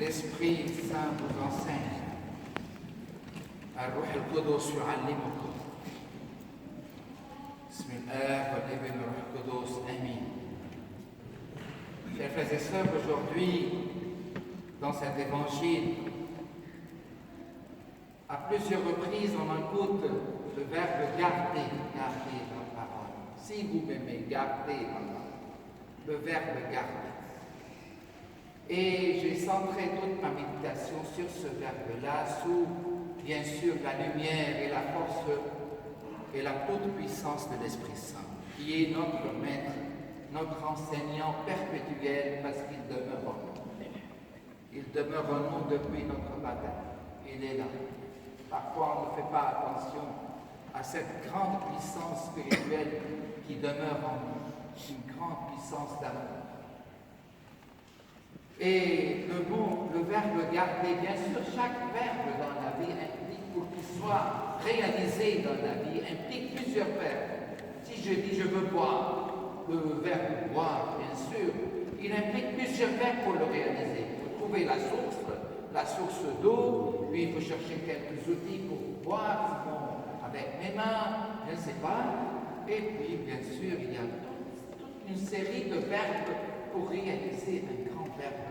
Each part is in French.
l'Esprit Saint vous enseigne. الروح القدس يعلمكم. بسم الآب والابن والروح القدس. Amen. Chers frères et sœurs, aujourd'hui, dans cet évangile, à plusieurs reprises, on écoute le verbe garder, garder la parole. Si vous m'aimez, gardez la parole. Le verbe garder. Et j'ai centré toute ma méditation sur ce verbe-là, sous, bien sûr, la lumière et la force et la toute puissance de l'Esprit Saint, qui est notre maître, notre enseignant perpétuel, parce qu'il demeure en nous. Il demeure en nous depuis notre baptême. Il est là. Parfois, on ne fait pas attention à cette grande puissance spirituelle qui demeure en nous, une grande puissance d'amour. Et le verbe garder, bien sûr, chaque verbe dans la vie implique, pour qu'il soit réalisé dans la vie, implique plusieurs verbes. Si je dis je veux boire, le verbe boire, bien sûr, il implique plusieurs verbes pour le réaliser. Il faut trouver la source d'eau, puis il faut chercher quelques outils pour boire, sinon avec mes mains, je ne sais pas. Et puis, bien sûr, il y a toute une série de verbes pour réaliser un grand verbe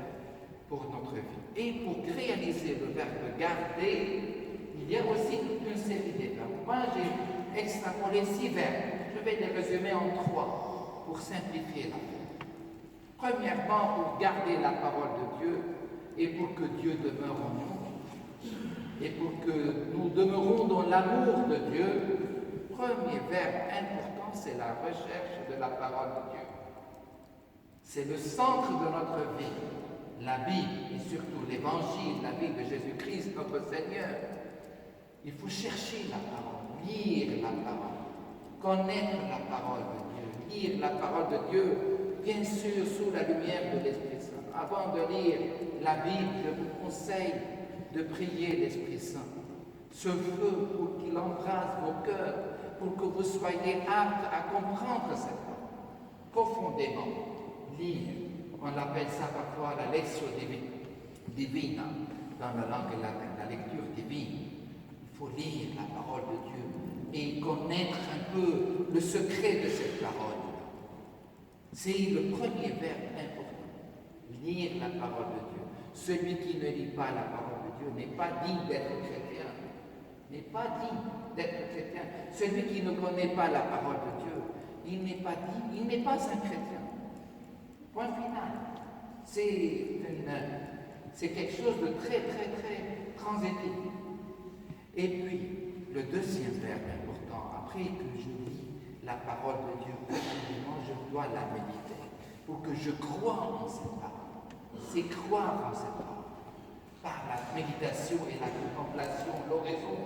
pour notre vie. Et pour réaliser le verbe garder, il y a aussi toute une série de verbes. Moi, j'ai extrapolé 6 verbes. Je vais les résumer en 3 pour simplifier la vie. Premièrement, pour garder la parole de Dieu et pour que Dieu demeure en nous et pour que nous demeurons dans l'amour de Dieu, premier verbe important, c'est la recherche de la parole de Dieu. C'est le centre de notre vie. La Bible, et surtout l'Évangile, la vie de Jésus-Christ, notre Seigneur. Il faut chercher la parole, lire la parole, connaître la parole de Dieu, lire la parole de Dieu, bien sûr sous la lumière de l'Esprit Saint. Avant de lire la Bible, je vous conseille de prier l'Esprit Saint. Ce feu pour qu'il embrase vos cœurs, pour que vous soyez aptes à comprendre cette parole profondément. Lire. On appelle ça parfois la lectio divina, dans la langue latine, la lecture divine. Il faut lire la parole de Dieu et connaître un peu le secret de cette parole. C'est le premier verbe important. Lire la parole de Dieu. Celui qui ne lit pas la parole de Dieu n'est pas digne d'être chrétien. N'est pas digne d'être chrétien. Celui qui ne connaît pas la parole de Dieu, il n'est pas digne, il n'est pas un chrétien. Point final. C'est quelque chose de très, très, très transitif. Et puis, le deuxième verbe important, après que je lis la parole de Dieu, je dois la méditer pour que je croie en cette parole. C'est croire en cette parole. Par la méditation et la contemplation, l'oraison,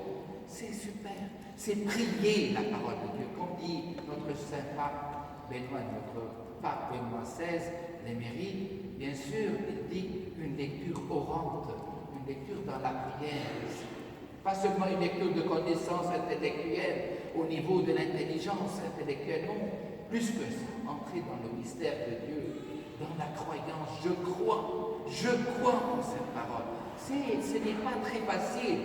c'est super. C'est prier la parole de Dieu. Comme dit notre saint pape Benoît, notre pape Benoît XVI, l'émérite, bien sûr, il dit une lecture orante, une lecture dans la prière. Pas seulement une lecture de connaissances intellectuelles au niveau de l'intelligence intellectuelle, non, plus que ça, entrer dans le mystère de Dieu, dans la croyance. Je crois en cette parole. Ce n'est pas très facile.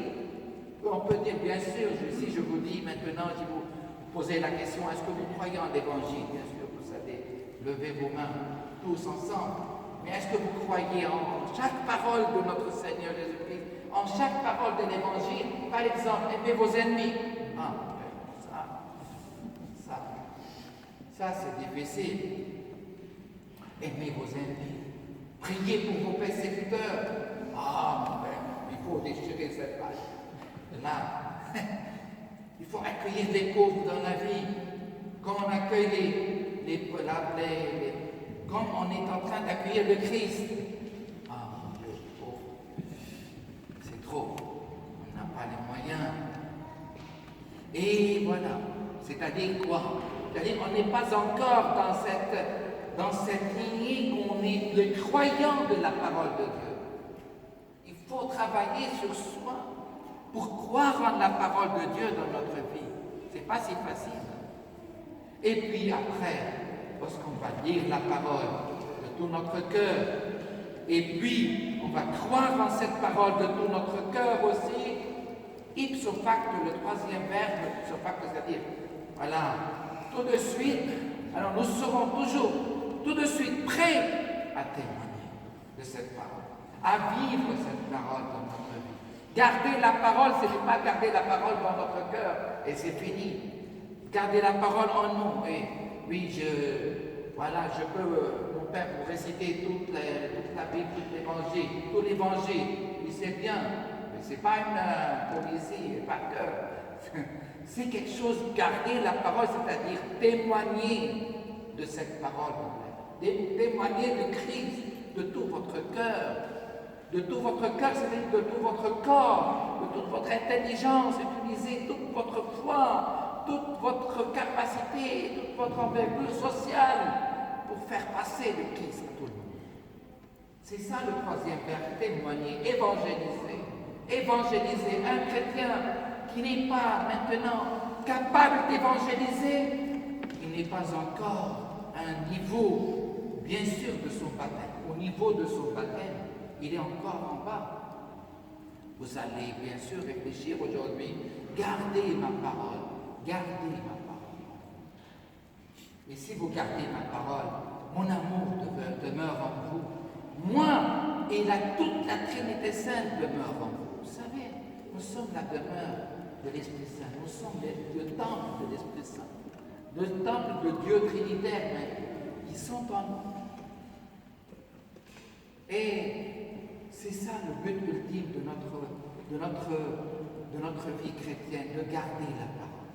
On peut dire, bien sûr, si je vous dis maintenant, je vais vous poser la question, est-ce que vous croyez en l'Évangile? Bien sûr, vous savez, levez vos mains tous ensemble. Mais est-ce que vous croyez en chaque parole de notre Seigneur Jésus-Christ, en chaque parole de l'Évangile? Par exemple, aimez vos ennemis. Ça c'est difficile. Aimez vos ennemis. Priez pour vos persécuteurs. Mon père, il faut déchirer cette page. Là, il faut accueillir les pauvres dans la vie, comme on accueille comme on est en train d'accueillir le Christ. Mon Dieu, pauvre, c'est trop, on n'a pas les moyens. Et voilà, c'est-à-dire quoi? C'est-à-dire qu'on n'est pas encore dans cette lignée où on est le croyant de la parole de Dieu. Il faut travailler sur soi pour croire en la parole de Dieu dans notre vie. C'est pas si facile. Et puis après, lorsqu'on va lire la parole de tout notre cœur, Et puis, on va croire en cette parole de tout notre cœur aussi. Ipso facto, le troisième verbe, ipso facto, c'est-à-dire, voilà, tout de suite, alors nous serons toujours tout de suite prêts à témoigner de cette parole, à vivre cette parole dans notre vie. Garder la parole, ce n'est pas garder la parole dans notre cœur et c'est fini. Garder la parole en nous. Et oui, je peux, mon père, vous réciter toute la Bible, tout l'évangile. Oui, c'est bien, mais ce n'est pas une poésie par cœur. C'est quelque chose, garder la parole, c'est-à-dire témoigner de cette parole. Témoigner de Christ, de tout votre cœur. De tout votre cœur, c'est-à-dire de tout votre corps, de toute votre intelligence, utiliser toute votre foi, toute votre capacité, toute votre envergure sociale pour faire passer le Christ à tout le monde. C'est ça le troisième verbe, témoigner, évangéliser. Évangéliser un chrétien qui n'est pas maintenant capable d'évangéliser, il n'est pas encore à un niveau, bien sûr, de son baptême. Au niveau de son baptême, il est encore en bas. Vous allez bien sûr réfléchir aujourd'hui, gardez ma parole, gardez ma parole. Et si vous gardez ma parole, mon amour demeure en vous. Moi et toute la Trinité Sainte demeure en vous. Vous savez, nous sommes la demeure de l'Esprit Saint. Nous sommes le temple de l'Esprit Saint. Le temple de Dieu Trinitaire, mais ils sont en nous. Et c'est ça le but ultime de notre vie chrétienne, de garder la parole.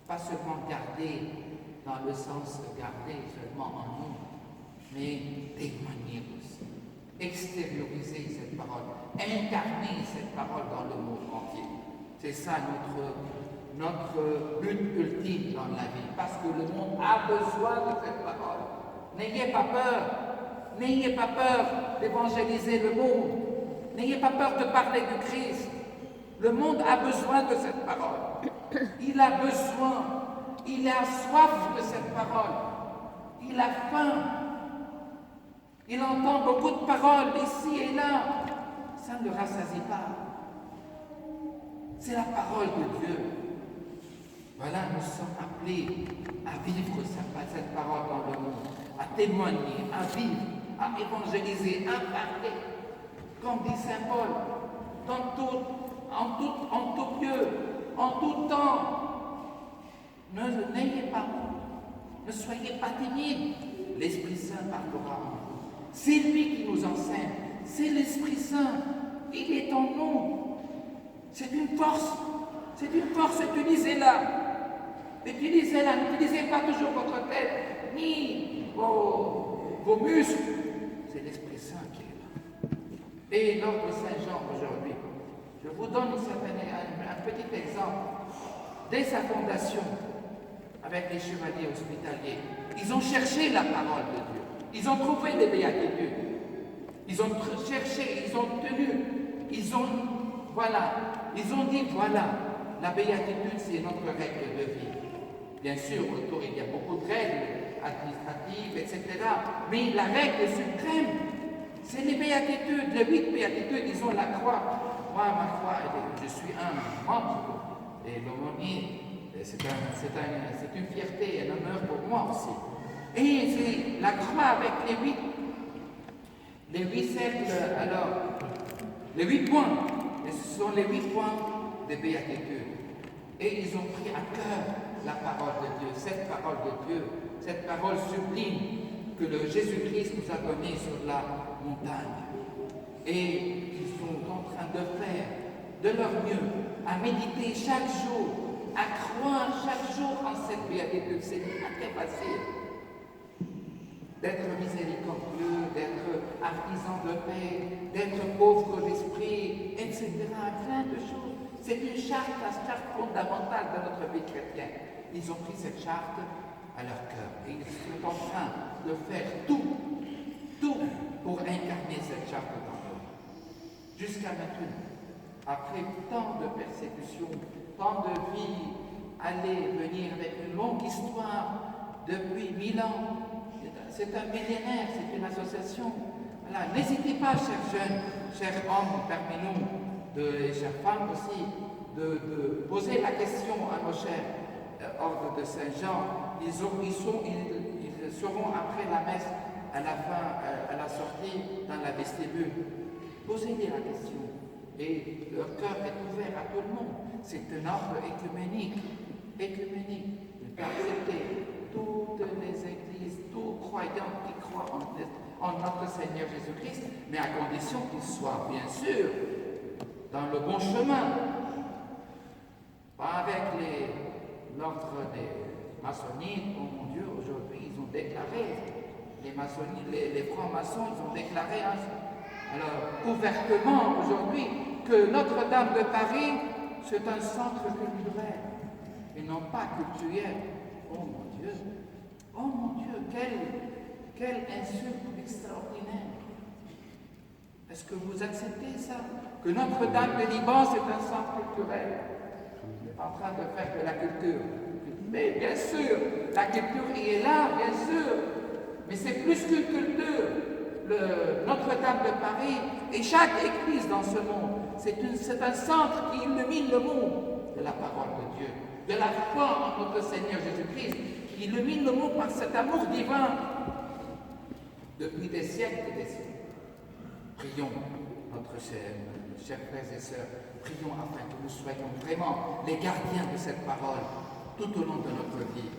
Pas seulement garder dans le sens de garder seulement en nous, mais témoigner aussi. Extérioriser cette parole, incarner cette parole dans le monde entier. C'est ça notre but ultime dans la vie, parce que le monde a besoin de cette parole. N'ayez pas peur, n'ayez pas peur d'évangéliser le monde, n'ayez pas peur de parler du Christ. Le monde a besoin de cette parole. Il a besoin, il a soif de cette parole, il a faim. Il entend beaucoup de paroles ici et là, ça ne le rassasie pas. C'est la parole de Dieu. Voilà, nous sommes appelés à vivre cette parole dans le monde, à témoigner, à vivre, à évangéliser, à parler, comme dit Saint Paul, en tout lieu, en tout temps. N'ayez pas honte, ne soyez pas timides, l'Esprit Saint parlera en vous. C'est lui qui nous enseigne, c'est l'Esprit Saint, il est en nous. C'est une force, utilisez-la. Utilisez-la, n'utilisez pas toujours votre tête, ni vos muscles. C'est l'Esprit Saint qui est là. Et lors de Saint Jean aujourd'hui, je vous donne un petit exemple. Dès sa fondation, avec les chevaliers hospitaliers, ils ont cherché la parole de Dieu. Ils ont trouvé les béatitudes. Ils ont cherché, ils ont tenu, ils ont dit, voilà, la béatitude, c'est notre règle de vie. Bien sûr, autour, il y a beaucoup de règles administratives, etc. Mais la règle suprême, c'est les béatitudes. Les 8 béatitudes, ils ont la croix. Moi, ma foi, je suis un membre et l'aumônier. C'est une fierté et un honneur pour moi aussi. Et c'est la croix avec les 8 cercles, alors, les 8 points. Et ce sont les 8 points des béatitudes. Et ils ont pris à cœur la parole de Dieu, cette parole sublime que le Jésus-Christ nous a donnée sur la montagne. Et ils sont en train de faire de leur mieux, à méditer chaque jour, à croire chaque jour en cette béatitude. C'est pas très facile d'être miséricordieux, d'être artisan de paix, d'être pauvre d'esprit, etc. Plein de choses. C'est une charte, la charte fondamentale de notre vie chrétienne. Ils ont pris cette charte à leur cœur et ils sont en train de faire tout pour incarner cette charte dans leur vie. Jusqu'à maintenant, après tant de persécutions, tant de vies, aller, venir avec une longue histoire depuis 1000 ans. C'est un millénaire, c'est une association. Voilà, n'hésitez pas, chers jeunes, chers hommes parmi nous, et chères femmes aussi, de poser la question à nos chers ordres de Saint-Jean. Ils seront après la messe, à la fin, à la sortie, dans la vestibule. Posez-les la question. Et leur cœur est ouvert à tout le monde. C'est un ordre écuménique. Il peut accepter toutes les églises, tous croyants qui croient en notre Seigneur Jésus-Christ, mais à condition qu'ils soient, bien sûr, dans le bon chemin. Pas avec l'ordre des maçonniques. Oh mon Dieu, aujourd'hui, ils ont déclaré, les francs-maçons, ils ont déclaré, alors, ouvertement aujourd'hui, que Notre-Dame de Paris, c'est un centre culturel, et non pas cultuel. Oh mon Dieu, quelle insulte extraordinaire. Est-ce que vous acceptez ça? Que Notre-Dame de Liban, c'est un centre culturel? On est en train de faire de la culture. Mais bien sûr, la culture y est là, bien sûr. Mais c'est plus qu'une culture. Notre-Dame de Paris et chaque église dans ce monde, c'est un centre qui illumine le monde de la parole de Dieu, de la foi en notre Seigneur Jésus-Christ, qui illumine le monde par cet amour divin depuis des siècles et des siècles. Prions, notre chers frères et sœurs, prions afin que nous soyons vraiment les gardiens de cette parole tout au long de notre vie.